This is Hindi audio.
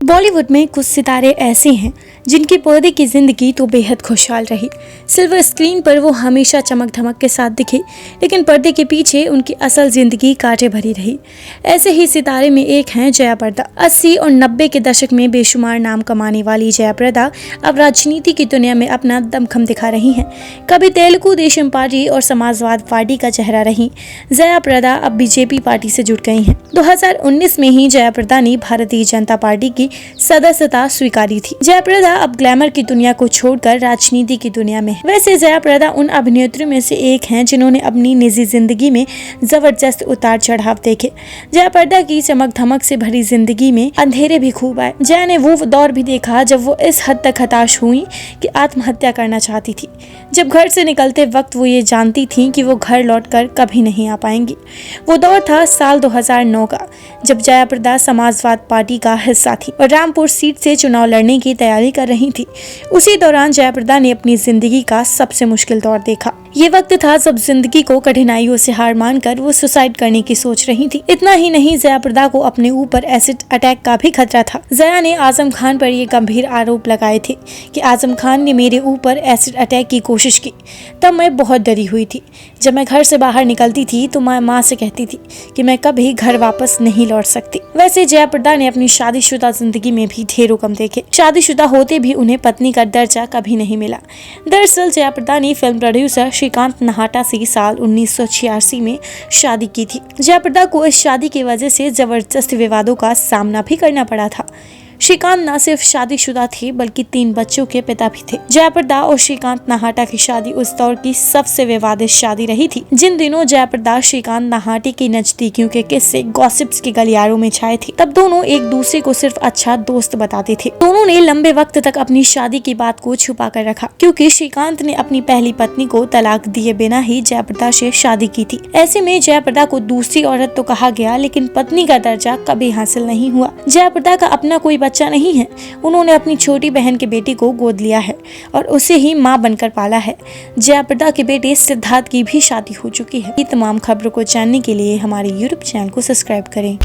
बॉलीवुड में कुछ सितारे ऐसे हैं जिनके पर्दे की जिंदगी तो बेहद खुशहाल रही। सिल्वर स्क्रीन पर वो हमेशा चमक धमक के साथ दिखे, लेकिन पर्दे के पीछे उनकी असल जिंदगी कांटे भरी रही। ऐसे ही सितारे में एक हैं जया प्रदा। 80 और 90 के दशक में बेशुमार नाम कमाने वाली जया प्रदा अब राजनीति की दुनिया में अपना दमखम दिखा रही हैं। कभी तेलुगु देशम पार्टी और समाजवाद पार्टी का चेहरा रही जया प्रदा अब बीजेपी पार्टी से जुड़ गई हैं। 2019 में ही जया प्रदा ने भारतीय जनता पार्टी की सदस्यता स्वीकारी थी। जया प्रदा अब ग्लैमर की दुनिया को छोड़कर राजनीति की दुनिया में है। वैसे जया प्रदा उन अभिनेत्रियों में से एक हैं जिन्होंने अपनी निजी जिंदगी में जबरदस्त उतार चढ़ाव देखे। जया प्रदा की चमक धमक से भरी जिंदगी में अंधेरे भी खूब आए। जया ने वो दौर भी देखा जब वो इस हद तक हताश हुई कि आत्महत्या करना चाहती थी। जब घर से निकलते वक्त वो ये जानती थी कि वो घर लौटकर कभी नहीं आ पाएंगी। वो दौर था साल 2009 का, जब जया प्रदा समाजवाद पार्टी का हिस्सा थी और रामपुर सीट से चुनाव लड़ने की तैयारी कर रही थी। उसी दौरान जया प्रदा ने अपनी जिंदगी का सबसे मुश्किल दौर देखा। ये वक्त था जब जिंदगी को कठिनाइयों से हार मानकर वो सुसाइड करने की सोच रही थी। इतना ही नहीं, जया प्रदा को अपने ऊपर एसिड अटैक का भी खतरा था। जया ने आजम खान पर ये गंभीर आरोप लगाए थे कि आजम खान ने मेरे ऊपर एसिड अटैक की कोशिश की। तब मैं बहुत डरी हुई थी। जब मैं घर से बाहर निकलती थी तो मैं माँ से कहती थी कि मैं कभी घर वापस नहीं लौट सकती। वैसे जया प्रदा ने अपनी शादीशुदा जिंदगी में भी ढेरों कम देखे। शादीशुदा होते भी उन्हें पत्नी का दर्जा कभी नहीं मिला। दरअसल जया प्रदा ने फिल्म प्रोड्यूसर श्रीकांत नाहटा से साल 1986 में शादी की थी। जया प्रदा को इस शादी की वजह से जबरदस्त विवादों का सामना भी करना पड़ा था। श्रीकांत न सिर्फ शादीशुदा थे बल्कि 3 बच्चों के पिता भी थे। जया प्रदा और श्रीकांत नाहटा की शादी उस दौर की सबसे विवादित शादी रही थी। जिन दिनों जया प्रदा श्रीकांत नाहटा की नजदीकियों के किस्से गॉसिप्स के गलियारों में छाए थे, तब दोनों एक दूसरे को सिर्फ अच्छा दोस्त बताते थे। दोनों ने लंबे वक्त तक अपनी शादी की बात को छुपा कर रखा, क्योंकि श्रीकांत ने अपनी पहली पत्नी को तलाक दिए बिना ही जया प्रदा से शादी की थी। ऐसे में जया प्रदा को दूसरी औरत तो कहा गया, लेकिन पत्नी का दर्जा कभी हासिल नहीं हुआ। जया प्रदा का अपना कोई बच्चा नहीं है। उन्होंने अपनी छोटी बहन के बेटे को गोद लिया है और उसे ही मां बनकर पाला है। जया प्रदा के बेटे सिद्धार्थ की भी शादी हो चुकी है। ये तमाम खबरों को जानने के लिए हमारे यूट्यूब चैनल को सब्सक्राइब करें।